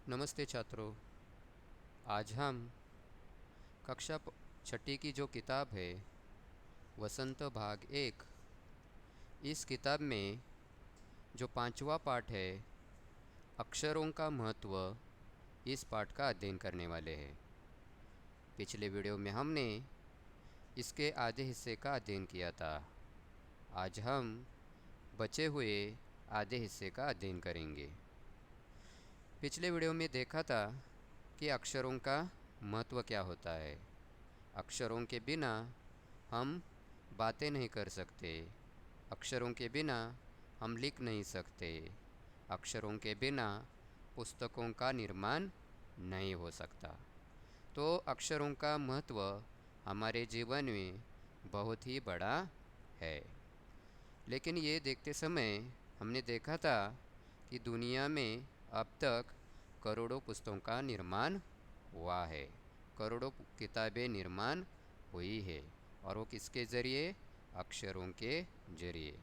नमस्ते छात्रों। आज हम कक्षा छठी की जो किताब है वसंत भाग 1, इस किताब में जो पांचवा पाठ है अक्षरों का महत्व, इस पाठ का अध्ययन करने वाले हैं। पिछले वीडियो में हमने इसके आधे हिस्से का अध्ययन किया था। आज हम बचे हुए आधे हिस्से का अध्ययन करेंगे। पिछले वीडियो में देखा था कि अक्षरों का महत्व क्या होता है। अक्षरों के बिना हम बातें नहीं कर सकते, अक्षरों के बिना हम लिख नहीं सकते, अक्षरों के बिना पुस्तकों का निर्माण नहीं हो सकता। तो अक्षरों का महत्व हमारे जीवन में बहुत ही बड़ा है। लेकिन ये देखते समय हमने देखा था कि दुनिया में अब तक करोड़ों पुस्तकों का निर्माण हुआ है, करोड़ों किताबें निर्माण हुई है, और वो किसके ज़रिए? अक्षरों के ज़रिए।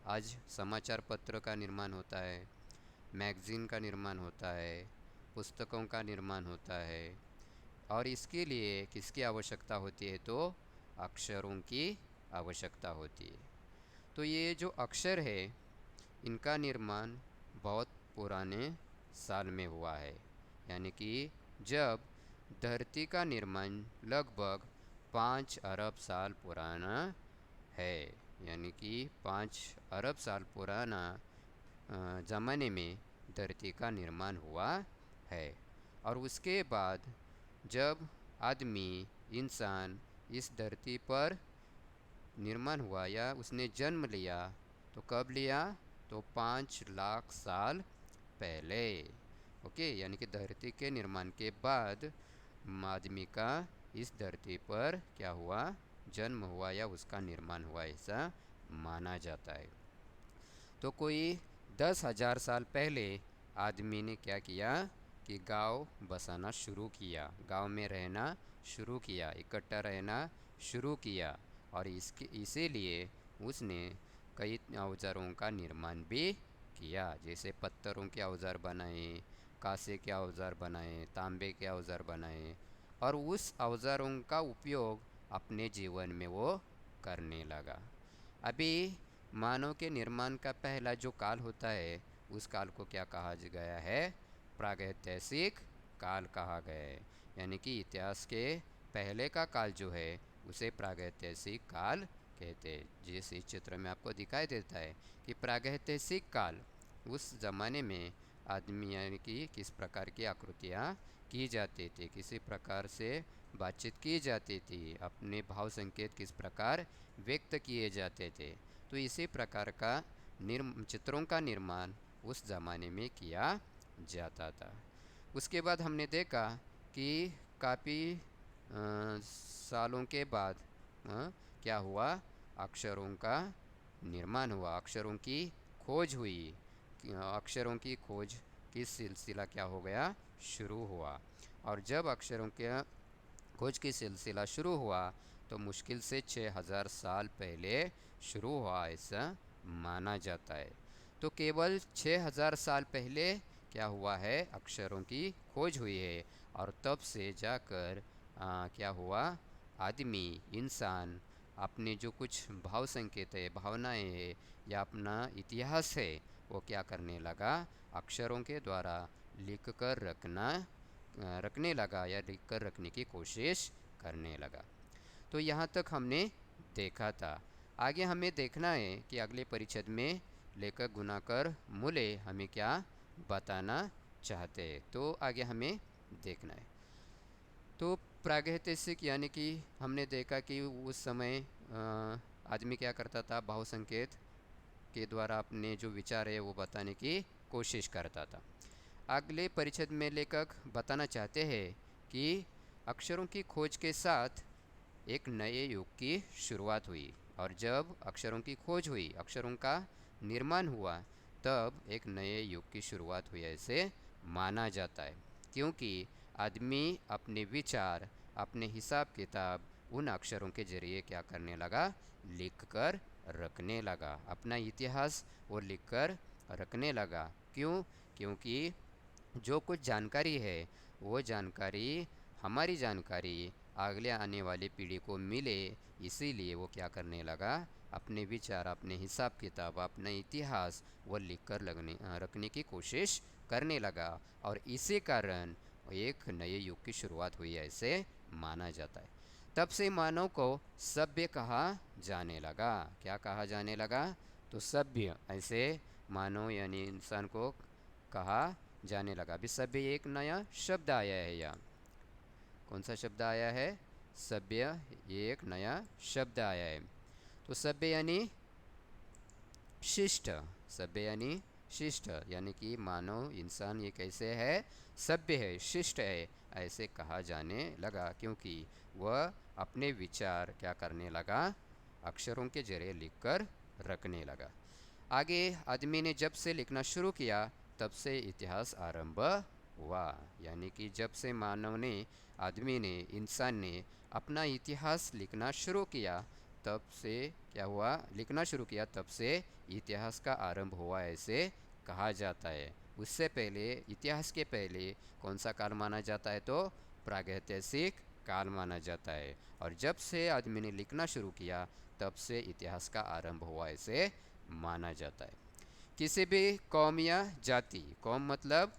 आज समाचार पत्र का निर्माण होता है, मैगज़ीन का निर्माण होता है, पुस्तकों का निर्माण होता है, और इसके लिए किसकी आवश्यकता होती है? तो अक्षरों की आवश्यकता होती है। तो ये जो अक्षर है, इनका निर्माण बहुत पुराने साल में हुआ है, यानी कि जब धरती का निर्माण लगभग 5 अरब साल पुराना है, यानी कि 5 अरब साल पुराना ज़माने में धरती का निर्माण हुआ है। और उसके बाद जब आदमी, इंसान इस धरती पर निर्माण हुआ या उसने जन्म लिया, तो कब लिया? तो 5 लाख साल पहले। ओके, यानी कि धरती के निर्माण के बाद आदमी का इस धरती पर क्या हुआ? जन्म हुआ या उसका निर्माण हुआ, ऐसा माना जाता है। तो कोई 10,000 साल पहले आदमी ने क्या किया कि गांव बसाना शुरू किया, गांव में रहना शुरू किया, इकट्ठा रहना शुरू किया, और इसके इसीलिए उसने कई औजारों का निर्माण भी किया, जैसे पत्थरों के औजार बनाए, कांसे के औजार बनाए, तांबे के औजार बनाए, और उस औजारों का उपयोग अपने जीवन में वो करने लगा। अभी मानव के निर्माण का पहला जो काल होता है, उस काल को क्या कहा गया है? प्रागैतिहासिक काल कहा गया है। यानी कि इतिहास के पहले का काल जो है उसे प्रागैतिहासिक काल कहते हैं। जिस इस चित्र में आपको दिखाई देता है कि प्रागैतिहासिक काल, उस ज़माने में आदमी यानी कि किस प्रकार की आकृतियाँ की जाती थी, किसी प्रकार से बातचीत की जाती थी, अपने भाव संकेत किस प्रकार व्यक्त किए जाते थे। तो इसी प्रकार का चित्रों का निर्माण उस ज़माने में किया जाता था। उसके बाद हमने देखा कि काफ़ी सालों के बाद क्या हुआ? अक्षरों का निर्माण हुआ, अक्षरों की खोज हुई, अक्षरों की खोज की सिलसिला क्या हो गया? शुरू हुआ। और जब अक्षरों के खोज की सिलसिला शुरू हुआ तो मुश्किल से 6,000 साल पहले शुरू हुआ, ऐसा माना जाता है। तो केवल 6,000 साल पहले क्या हुआ है? अक्षरों की खोज हुई है, और तब से जाकर क्या हुआ? आदमी, इंसान अपने जो कुछ भाव संकेत है, भावनाएं है, या अपना इतिहास है, वो क्या करने लगा? अक्षरों के द्वारा लिख कर रखने लगा, या लिख कर रखने की कोशिश करने लगा। तो यहाँ तक हमने देखा था। आगे हमें देखना है कि अगले परिच्छेद में लेखक गुणाकर मूले हमें क्या बताना चाहते हैं। तो आगे हमें देखना है। तो प्रागैतिहासिक यानी कि हमने देखा कि उस समय आदमी क्या करता था? भाव संकेत के द्वारा अपने जो विचार है वो बताने की कोशिश करता था। अगले परिच्छेद में लेखक बताना चाहते हैं कि अक्षरों की खोज के साथ एक नए युग की शुरुआत हुई, और जब अक्षरों की खोज हुई, अक्षरों का निर्माण हुआ, तब एक नए युग की शुरुआत हुई, ऐसे माना जाता है। क्योंकि आदमी अपने विचार, अपने हिसाब किताब उन अक्षरों के जरिए क्या करने लगा? लिख कर रखने लगा, अपना इतिहास वो लिख कर रखने लगा। क्यों? क्योंकि जो कुछ जानकारी है वो जानकारी, हमारी जानकारी अगले आने वाली पीढ़ी को मिले, इसीलिए वो क्या करने लगा, अपने विचार, अपने हिसाब किताब, अपना इतिहास वो लिख कर रखने की कोशिश करने लगा। और इसी कारण एक नए युग की शुरुआत हुई ऐसे माना जाता है। तब से मानव को सभ्य कहा जाने लगा। क्या कहा जाने लगा? तो सभ्य, ऐसे मानव यानी इंसान को कहा जाने लगा। अभी सभ्य एक नया शब्द आया है यहाँ। कौन सा शब्द आया है? सभ्य, ये एक नया शब्द आया है। तो सभ्य यानी शिष्ट। सभ्य यानी शिष्ट, यानी कि मानव इंसान ये कैसे है? सभ्य है, शिष्ट है, ऐसे कहा जाने लगा, क्योंकि वह अपने विचार क्या करने लगा, अक्षरों के जरिए लिखकर रखने लगा। आगे आदमी ने जब से लिखना शुरू किया तब से इतिहास आरंभ हुआ। यानी कि जब से मानव ने, आदमी ने, इंसान ने अपना इतिहास लिखना शुरू किया तब से क्या हुआ, लिखना शुरू किया तब से इतिहास का आरंभ हुआ ऐसे कहा जाता है। उससे पहले, इतिहास के पहले कौन सा काल माना जाता है? तो प्रागैतिहासिक काल माना जाता है। और जब से आदमी ने लिखना शुरू किया तब से इतिहास का आरंभ हुआ ऐसे माना जाता है। किसी भी कौम या जाति, कौम मतलब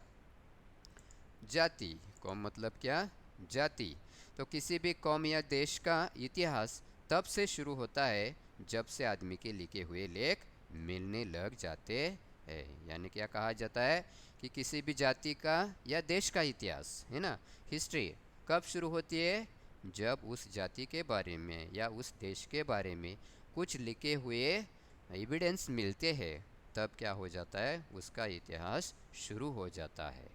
जाति, कौम मतलब क्या? जाति। तो किसी भी कौम या देश का इतिहास तब से शुरू होता है जब से आदमी के लिखे हुए लेख मिलने लग जाते हैं। यानी क्या कहा जाता है कि किसी भी जाति का या देश का इतिहास है ना, हिस्ट्री कब शुरू होती है? जब उस जाति के बारे में या उस देश के बारे में कुछ लिखे हुए एविडेंस मिलते हैं, तब क्या हो जाता है, उसका इतिहास शुरू हो जाता है।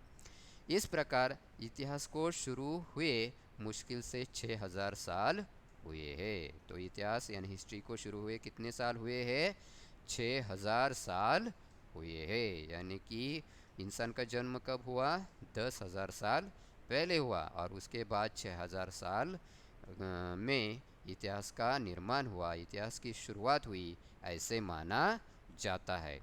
इस प्रकार इतिहास को शुरू हुए मुश्किल से 6000 साल हुए हैं। तो इतिहास यानी हिस्ट्री को शुरू हुए कितने साल हुए हैं? 6000 साल हुए हैं। यानी कि इंसान का जन्म कब हुआ? 10,000 साल पहले हुआ, और उसके बाद 6000 साल में इतिहास का निर्माण हुआ, इतिहास की शुरुआत हुई ऐसे माना जाता है।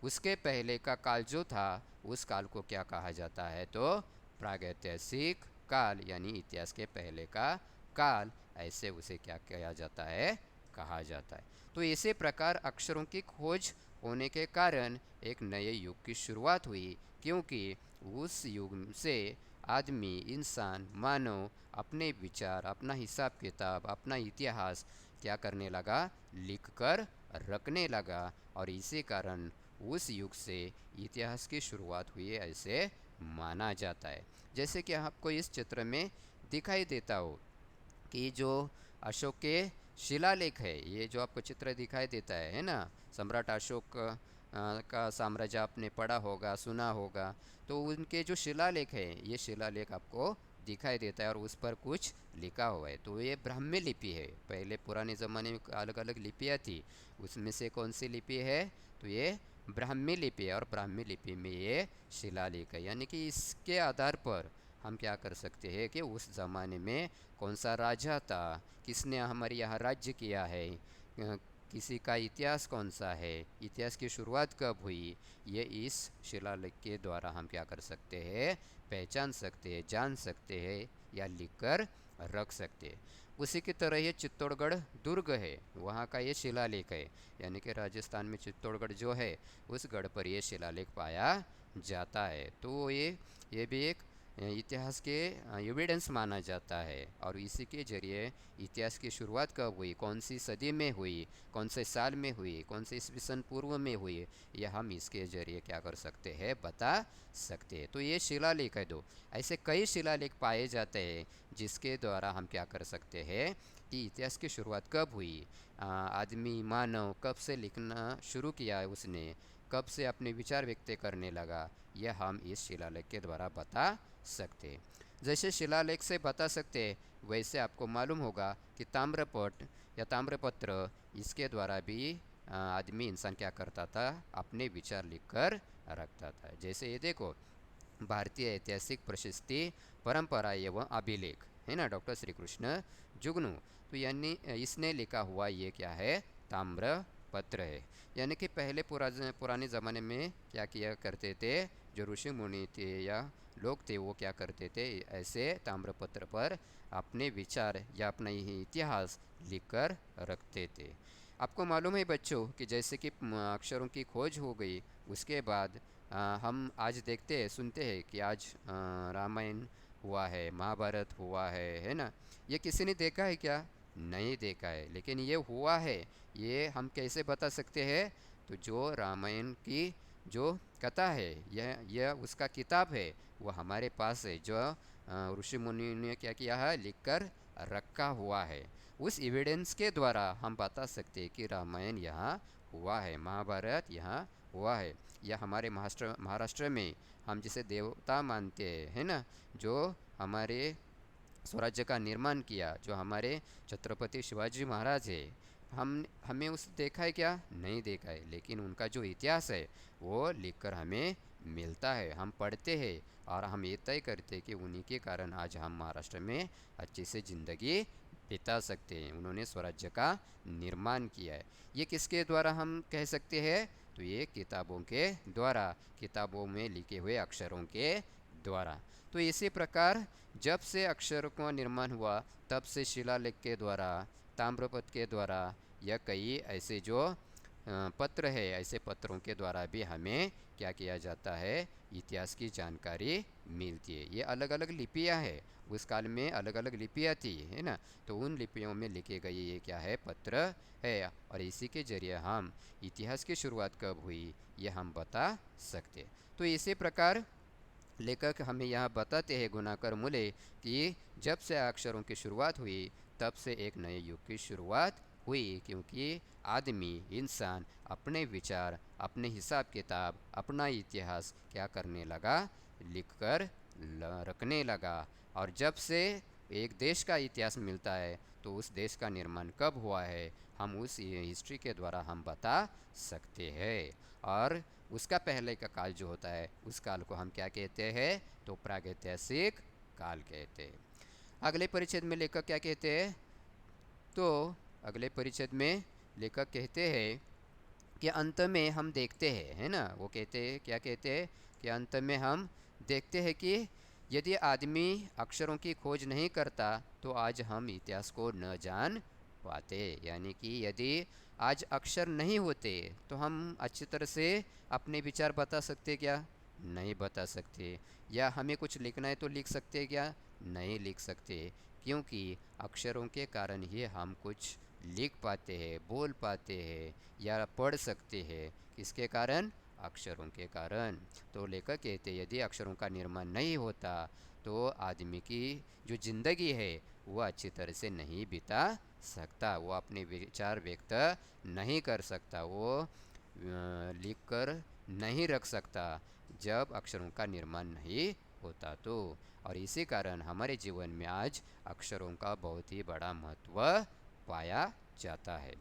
उसके पहले का काल जो था, उस काल को क्या कहा जाता है? तो प्रागैतिहासिक काल, यानी इतिहास के पहले का काल, ऐसे उसे क्या किया जाता है, कहा जाता है। तो इसी प्रकार अक्षरों की खोज होने के कारण एक नए युग की शुरुआत हुई, क्योंकि उस युग से आदमी, इंसान, मानव अपने विचार, अपना हिसाब किताब, अपना इतिहास क्या करने लगा, लिख कर रखने लगा। और इसी कारण उस युग से इतिहास की शुरुआत हुई ऐसे माना जाता है। जैसे कि आपको इस चित्र में दिखाई देता हो कि जो अशोक के शिलालेख है, ये जो आपको चित्र दिखाई देता है ना, सम्राट अशोक का साम्राज्य आपने पढ़ा होगा, सुना होगा। तो उनके जो शिलालेख है, ये शिलालेख आपको दिखाई देता है और उस पर कुछ लिखा हुआ है। तो ये ब्राह्मी लिपि है। पहले पुराने ज़माने में अलग अलग लिपियाँ थी, उसमें से कौन सी लिपि है? तो ये ब्राह्मी लिपि है, और ब्राह्मी लिपि में ये शिलालेख है। यानी कि इसके आधार पर हम क्या कर सकते हैं कि उस ज़माने में कौन सा राजा था, किसने हमारे यहाँ राज्य किया है, किसी का इतिहास कौन सा है, इतिहास की शुरुआत कब हुई, ये इस शिलालेख के द्वारा हम क्या कर सकते हैं, पहचान सकते हैं, जान सकते हैं, या लिखकर रख सकते हैं। उसी की तरह ये चित्तौड़गढ़ दुर्ग है, वहाँ का ये शिलालेख है। यानी कि राजस्थान में चित्तौड़गढ़ जो है, उस गढ़ पर ये शिलालेख पाया जाता है। तो ये भी एक इतिहास के एविडेंस माना जाता है। और इसी के जरिए इतिहास की शुरुआत कब हुई, कौन सी सदी में हुई, कौन से साल में हुई, कौन से ईस्वी सन पूर्व में हुई, यह हम इसके जरिए क्या कर सकते हैं, बता सकते हैं। तो ये शिलालेख है दो। ऐसे कई शिलालेख पाए जाते हैं जिसके द्वारा हम क्या कर सकते हैं कि इतिहास की शुरुआत कब हुई, आदमी, मानव कब से लिखना शुरू किया है उसने, कब से अपने विचार व्यक्त करने लगा, यह हम इस शिलालेख के द्वारा बता सकते हैं। जैसे शिलालेख से बता सकते हैं, वैसे आपको मालूम होगा कि ताम्रपट या ताम्रपत्र, इसके द्वारा भी आदमी, इंसान क्या करता था, अपने विचार लिखकर रखता था। जैसे ये देखो, भारतीय ऐतिहासिक प्रशस्ति परंपरा एवं अभिलेख है ना, डॉक्टर श्री कृष्ण जुगनू। तो यानी इसने लिखा हुआ ये क्या है, ताम्र पत्र है। यानी कि पहले पुराने ज़माने में क्या किया करते थे, जो ऋषि मुनि थे या लोग थे वो क्या करते थे, ऐसे ताम्रपत्र पर अपने विचार या अपना ही इतिहास लिखकर रखते थे। आपको मालूम है बच्चों कि जैसे कि अक्षरों की खोज हो गई, उसके बाद हम आज देखते हैं सुनते हैं कि आज रामायण हुआ है, महाभारत हुआ है ना। ये किसी ने देखा है क्या? नहीं देखा है, लेकिन ये हुआ है। ये हम कैसे बता सकते हैं? तो जो रामायण की जो कथा है, यह उसका किताब है, वो हमारे पास है, जो ऋषि मुनि ने क्या किया है, लिखकर रखा हुआ है। उस एविडेंस के द्वारा हम बता सकते हैं कि रामायण यहाँ हुआ है, महाभारत यहाँ हुआ है। या हमारे महाराष्ट्र में हम जिसे देवता मानते हैं, है ना, जो हमारे स्वराज्य का निर्माण किया, जो हमारे छत्रपति शिवाजी महाराज है, हमें उस देखा है क्या? नहीं देखा है, लेकिन उनका जो इतिहास है वो लिखकर हमें मिलता है, हम पढ़ते हैं और हम ये तय करते हैं कि उन्हीं के कारण आज हम महाराष्ट्र में अच्छे से ज़िंदगी बिता सकते हैं। उन्होंने स्वराज्य का निर्माण किया है। ये किसके द्वारा हम कह सकते हैं? तो ये किताबों के द्वारा, किताबों में लिखे हुए अक्षरों के द्वारा। तो इसी प्रकार जब से अक्षरों का निर्माण हुआ, तब से शिलालेख के द्वारा, ताम्रपत्र के द्वारा या कई ऐसे जो पत्र है, ऐसे पत्रों के द्वारा भी हमें क्या किया जाता है, इतिहास की जानकारी मिलती है। ये अलग अलग लिपियाँ हैं, उस काल में अलग अलग लिपियाँ थी, है ना। तो उन लिपियों में लिखे गए ये क्या है, पत्र है, और इसी के जरिए हम इतिहास की शुरुआत कब हुई ये हम बता सकते। तो इसी प्रकार लेखक हमें यहाँ बताते हैं गुणाकर मूल्य कि जब से अक्षरों की शुरुआत हुई, तब से एक नए युग की शुरुआत हुई, क्योंकि आदमी, इंसान अपने विचार, अपने हिसाब किताब, अपना इतिहास क्या करने लगा, लिखकर रखने लगा। और जब से एक देश का इतिहास मिलता है, तो उस देश का निर्माण कब हुआ है, हम उस हिस्ट्री के द्वारा हम बता सकते हैं। और उसका पहले का काल जो होता है, उस काल को हम क्या कहते हैं? तो प्रागैतिहासिक काल कहते हैं। अगले परिच्छेद में लेखक क्या कहते हैं? तो अगले परिच्छेद में लेखक कहते हैं कि अंत में हम देखते हैं, है ना, वो कहते हैं, क्या कहते हैं कि अंत में हम देखते हैं कि यदि आदमी अक्षरों की खोज नहीं करता, तो आज हम इतिहास को न जान पाते। यानी कि यदि आज अक्षर नहीं होते, तो हम अच्छी तरह से अपने विचार बता सकते क्या? नहीं बता सकते। या हमें कुछ लिखना है तो लिख सकते क्या? नहीं लिख सकते, क्योंकि अक्षरों के कारण ही हम कुछ लिख पाते हैं, बोल पाते हैं या पढ़ सकते हैं। किसके कारण? अक्षरों के कारण। तो लेखक कहते हैं यदि अक्षरों का निर्माण नहीं होता, तो आदमी की जो ज़िंदगी है वो अच्छी तरह से नहीं बिता सकता, वो अपने विचार व्यक्त नहीं कर सकता, वो लिख कर नहीं रख सकता, जब अक्षरों का निर्माण नहीं होता तो। और इसी कारण हमारे जीवन में आज अक्षरों का बहुत ही बड़ा महत्व पाया जाता है।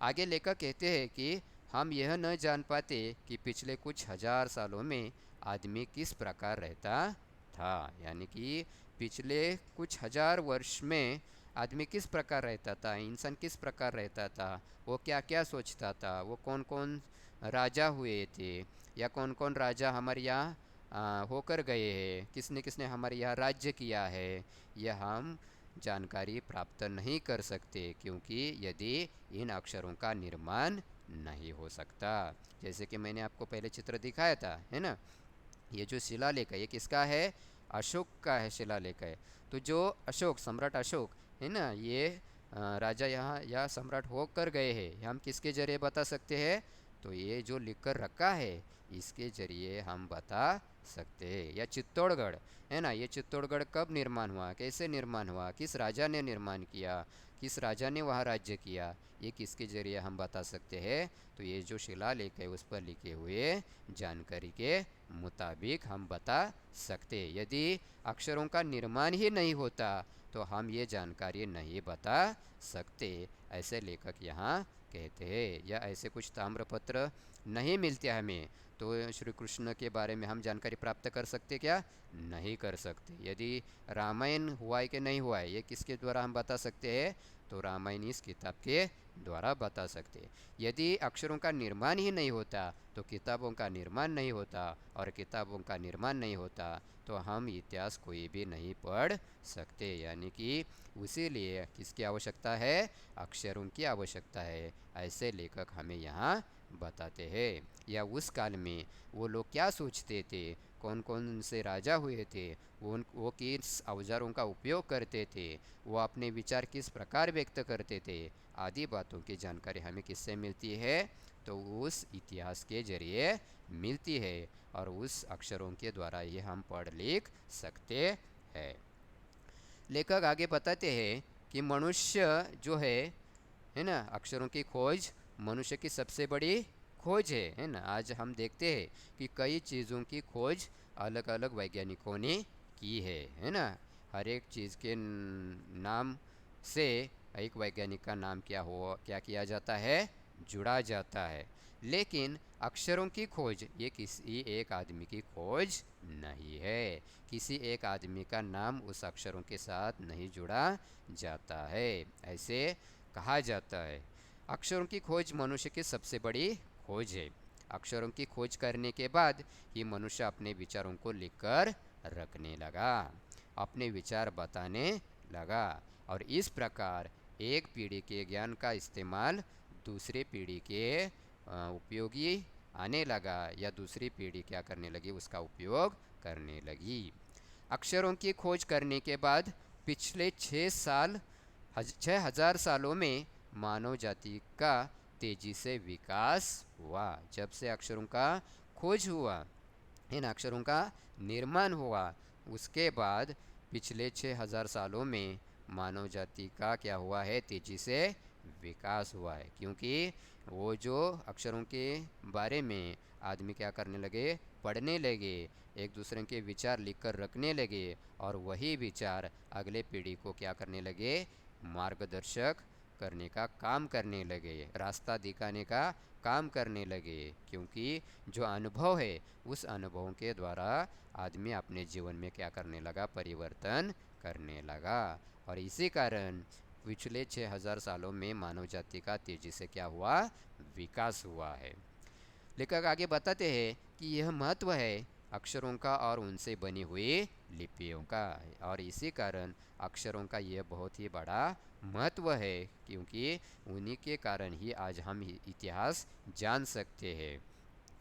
आगे लेखक कहते हैं कि हम यह न जान पाते कि पिछले कुछ हजार सालों में आदमी किस प्रकार रहता था। यानी कि पिछले कुछ हजार वर्ष में आदमी किस प्रकार रहता था, इंसान किस प्रकार रहता था, वो क्या क्या सोचता था, वो कौन कौन राजा हुए थे, या कौन कौन राजा हमारे यहाँ होकर गए हैं, किसने किसने हमारे यहाँ राज्य किया है, यह हम जानकारी प्राप्त नहीं कर सकते, क्योंकि यदि इन अक्षरों का निर्माण नहीं हो सकता। जैसे कि मैंने आपको पहले चित्र दिखाया था, है ना, ये जो शिलालेख है ये किसका है? अशोक का है शिलालेख है। तो जो अशोक, सम्राट अशोक है ना, ये राजा यहाँ या सम्राट होकर गए हैं, हम किसके जरिए बता सकते हैं? तो ये जो लिख कर रखा है इसके जरिए हम बता सकते हैं। या चित्तौड़गढ़ है ना, ये चित्तौड़गढ़ कब निर्माण हुआ, कैसे निर्माण हुआ, किस राजा ने निर्माण किया, किस राजा ने वहाँ राज्य किया, ये किसके जरिए हम बता सकते हैं? तो ये जो शिलालेख है उस पर लिखे हुए जानकारी के मुताबिक हम बता सकते हैं। यदि अक्षरों का निर्माण ही नहीं होता, तो हम ये जानकारी नहीं बता सकते, ऐसे लेखक यहाँ कहते हैं। या ऐसे कुछ ताम्रपत्र नहीं मिलते हमें, तो श्री कृष्ण के बारे में हम जानकारी प्राप्त कर सकते क्या? नहीं कर सकते। यदि रामायण हुआ है कि नहीं हुआ है, ये किसके द्वारा हम बता सकते हैं? तो रामायण इस किताब के द्वारा बता सकते। यदि अक्षरों का निर्माण ही नहीं होता तो किताबों का निर्माण नहीं होता, और किताबों का निर्माण नहीं होता तो हम इतिहास कोई भी नहीं पढ़ सकते। यानी कि उसी लिए किसकी आवश्यकता है? अक्षरों की आवश्यकता है, ऐसे लेखक हमें यहाँ बताते हैं। या उस काल में वो लोग क्या सोचते थे, कौन कौन से राजा हुए थे, वो किस औजारों का उपयोग करते थे, वो अपने विचार किस प्रकार व्यक्त करते थे, आदि बातों की जानकारी हमें किससे मिलती है? तो उस इतिहास के जरिए मिलती है, और उस अक्षरों के द्वारा ये हम पढ़ लिख सकते हैं। लेखक आगे बताते हैं कि मनुष्य जो है ना, अक्षरों की खोज मनुष्य की सबसे बड़ी खोज है ना। आज हम देखते हैं कि कई चीज़ों की खोज अलग अलग वैज्ञानिकों ने की है ना। हर एक चीज़ के नाम से एक वैज्ञानिक का नाम क्या किया जाता है? जुड़ा जाता है। लेकिन अक्षरों की खोज ये किसी एक आदमी की खोज नहीं है। किसी एक आदमी का नाम उस अक्षरों के साथ नहीं जुड़ा जाता है। ऐसे कहा जाता है अक्षरों की खोज मनुष्य की सबसे बड़ी खोज है। अक्षरों की खोज करने के बाद ही मनुष्य अपने विचारों को लिखकर रखने लगा, अपने विचार बताने लगा, और इस प्रकार एक पीढ़ी के ज्ञान का इस्तेमाल दूसरी पीढ़ी के उपयोगी आने लगा, या दूसरी पीढ़ी क्या करने लगी? उसका उपयोग करने लगी। अक्षरों की खोज करने के बाद पिछले 6,000 सालों में मानव जाति का तेजी से विकास हुआ। जब से अक्षरों का खोज हुआ, इन अक्षरों का निर्माण हुआ, उसके बाद पिछले 6,000 सालों में मानव जाति का क्या हुआ है? तेजी से विकास हुआ है। क्योंकि वो जो अक्षरों के बारे में आदमी क्या करने लगे? पढ़ने लगे, एक दूसरे के विचार लिखकर रखने लगे, और वही विचार अगले पीढ़ी को क्या करने लगे? मार्गदर्शक करने का काम करने लगे, रास्ता दिखाने का काम करने लगे। क्योंकि जो अनुभव है, उस अनुभवों के द्वारा आदमी अपने जीवन में क्या करने लगा? परिवर्तन करने लगा। और इसी कारण पिछले 6,000 सालों में मानव जाति का तेजी से क्या हुआ? विकास हुआ है। लेखक आगे बताते हैं कि यह महत्व है अक्षरों का और उनसे बनी हुई लिपियों का, और इसी कारण अक्षरों का यह बहुत ही बड़ा महत्व है, क्योंकि उन्हीं के कारण ही आज हम इतिहास जान सकते हैं।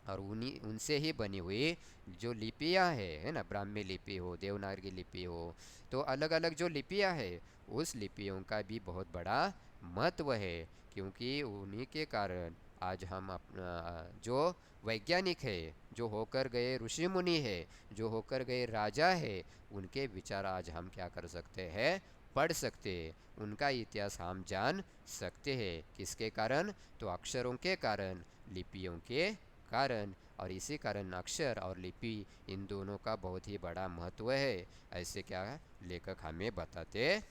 और उन्हीं उनसे ही बनी हुई जो लिपियां है ना, ब्राह्मी लिपि हो, देवनागरी लिपि हो, तो अलग अलग जो लिपियां है, उस लिपियों का भी बहुत बड़ा महत्व है। क्योंकि उन्हीं के कारण आज हम अपना जो वैज्ञानिक है, जो होकर गए ऋषि मुनि है, जो होकर गए राजा है, उनके विचार आज हम क्या कर सकते हैं? पढ़ सकते हैं। उनका इतिहास हम जान सकते हैं। किसके कारण? तो अक्षरों के कारण, लिपियों के कारण। और इसी कारण अक्षर और लिपि इन दोनों का बहुत ही बड़ा महत्व है, ऐसे क्या लेखक हमें बताते हैं।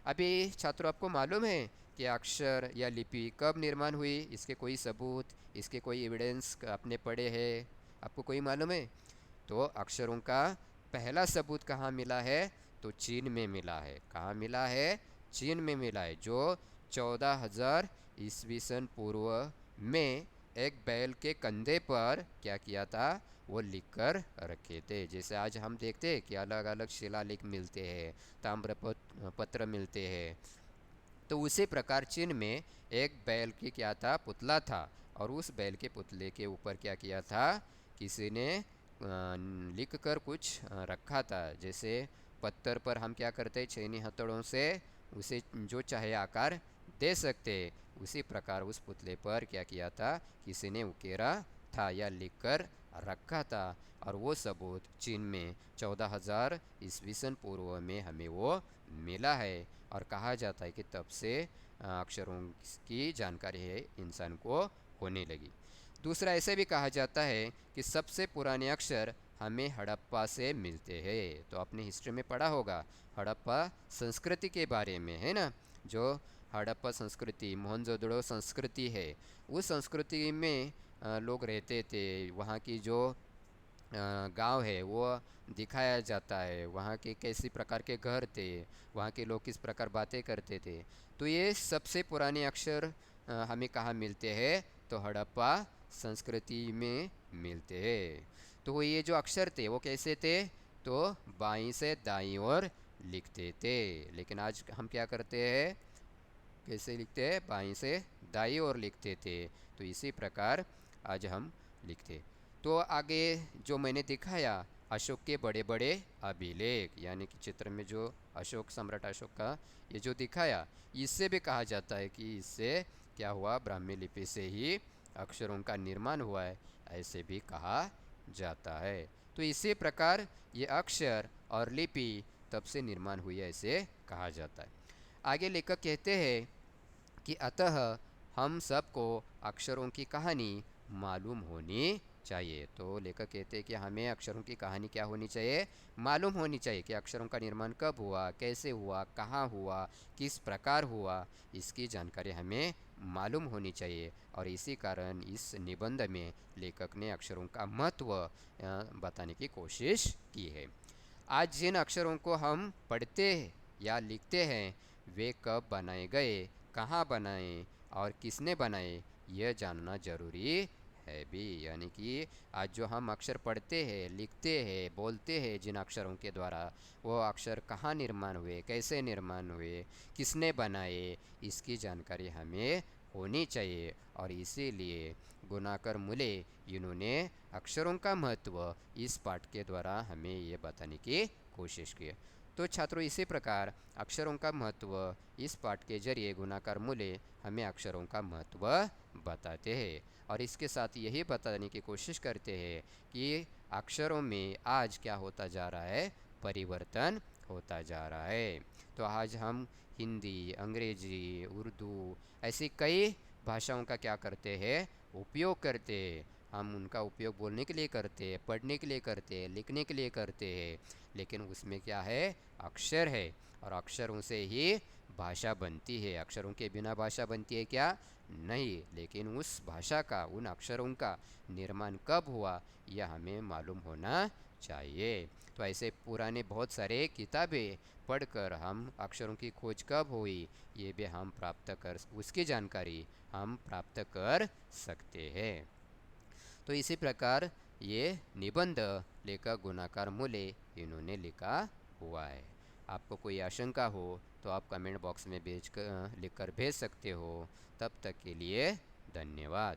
अभी छात्रों, आपको मालूम है कि अक्षर या लिपि कब निर्माण हुई? इसके कोई सबूत, इसके कोई एविडेंस आपने पढ़े हैं? आपको कोई मालूम है? तो अक्षरों का पहला सबूत कहाँ मिला है? तो चीन में मिला है। कहाँ मिला है? चीन में मिला है। जो 14,000 ईस्वी सन पूर्व में एक बैल के कंधे पर क्या किया था? वो लिख कर रखे थे। जैसे आज हम देखते हैं कि अलग अलग शिलालेख मिलते हैं, ताम्र पत्र मिलते हैं, तो उसी प्रकार चीन में एक बैल की क्या था? पुतला था। और उस बैल के पुतले के ऊपर क्या किया था? किसी ने लिख कर कुछ रखा था। जैसे पत्थर पर हम क्या करते हैं? छेनी हथौड़ों से उसे जो चाहे आकार दे सकते, उसी प्रकार उस पुतले पर क्या किया था? किसी ने उकेरा था या लिख कर रखा था। और वो सबूत चीन में 14,000 ईस्वी सन पूर्व में हमें वो मिला है। और कहा जाता है कि तब से अक्षरों की जानकारी है इंसान को होने लगी। दूसरा, ऐसे भी कहा जाता है कि सबसे पुराने अक्षर हमें हड़प्पा से मिलते हैं। तो आपने हिस्ट्री में पढ़ा होगा हड़प्पा संस्कृति के बारे में, है ना। जो हड़प्पा संस्कृति, मोहनजोदड़ो संस्कृति है, उस संस्कृति में लोग रहते थे। वहाँ की जो गांव है वो दिखाया जाता है, वहाँ के कैसी प्रकार के घर थे, वहाँ के लोग किस प्रकार बातें करते थे। तो ये सबसे पुराने अक्षर हमें कहाँ मिलते हैं, तो हड़प्पा संस्कृति में मिलते हैं। तो ये जो अक्षर थे वो कैसे थे, तो बाईं से दाईं ओर लिखते थे। लेकिन आज हम क्या करते हैं, कैसे लिखते हैं, बाईं से दाईं ओर लिखते थे। तो इसी प्रकार आज हम लिखते। तो आगे जो मैंने दिखाया, अशोक के बड़े बड़े अभिलेख, यानी कि चित्र में जो अशोक, सम्राट अशोक का ये जो दिखाया, इससे भी कहा जाता है कि इससे क्या हुआ, ब्राह्मी लिपि से ही अक्षरों का निर्माण हुआ है, ऐसे भी कहा जाता है। तो इसी प्रकार ये अक्षर और लिपि तब से निर्माण हुई है, ऐसे कहा जाता है। आगे लेखक कहते हैं कि अतः हम सबको अक्षरों की कहानी मालूम होनी चाहिए। तो लेखक कहते हैं कि हमें अक्षरों की कहानी क्या होनी चाहिए, मालूम होनी चाहिए कि अक्षरों का निर्माण कब हुआ, कैसे हुआ, कहाँ हुआ, किस प्रकार हुआ, इसकी जानकारी हमें मालूम होनी चाहिए। और इसी कारण इस निबंध में लेखक ने अक्षरों का महत्व बताने की कोशिश की है। आज जिन अक्षरों को हम पढ़ते या लिखते हैं, वे कब बनाए गए, कहाँ बनाए और किसने बनाए, यह जानना जरूरी है भी। यानी कि आज जो हम अक्षर पढ़ते हैं, लिखते हैं, बोलते हैं जिन अक्षरों के द्वारा, वो अक्षर कहाँ निर्माण हुए, कैसे निर्माण हुए, किसने बनाए, इसकी जानकारी हमें होनी चाहिए। और इसीलिए गुनाकर मुले इन्होंने अक्षरों का महत्व इस पाठ के द्वारा हमें ये बताने की कोशिश की। तो छात्रों, इसी प्रकार अक्षरों का महत्व इस पाठ के जरिए गुनाकार मूल्य हमें अक्षरों का महत्व बताते हैं, और इसके साथ यही बताने की कोशिश करते हैं कि अक्षरों में आज क्या होता जा रहा है, परिवर्तन होता जा रहा है। तो आज हम हिंदी, अंग्रेजी, उर्दू ऐसी कई भाषाओं का क्या करते हैं, उपयोग करते हैं। हम उनका उपयोग बोलने के लिए करते हैं, पढ़ने के लिए करते हैं, लिखने के लिए करते हैं, लेकिन उसमें क्या है, अक्षर है, और अक्षरों से ही भाषा बनती है। अक्षरों के बिना भाषा बनती है क्या, नहीं। लेकिन उस भाषा का, उन अक्षरों का निर्माण कब हुआ, यह हमें मालूम होना चाहिए। तो ऐसे पुराने बहुत सारे किताबें पढ़कर हम अक्षरों की खोज कब हुई, ये भी हम प्राप्त कर, उसकी जानकारी हम प्राप्त कर सकते हैं। तो इसी प्रकार ये निबंध लेखक गुनाकार मूले इन्होंने लिखा हुआ है। आपको कोई आशंका हो तो आप कमेंट बॉक्स में लिख कर भेज सकते हो। तब तक के लिए धन्यवाद।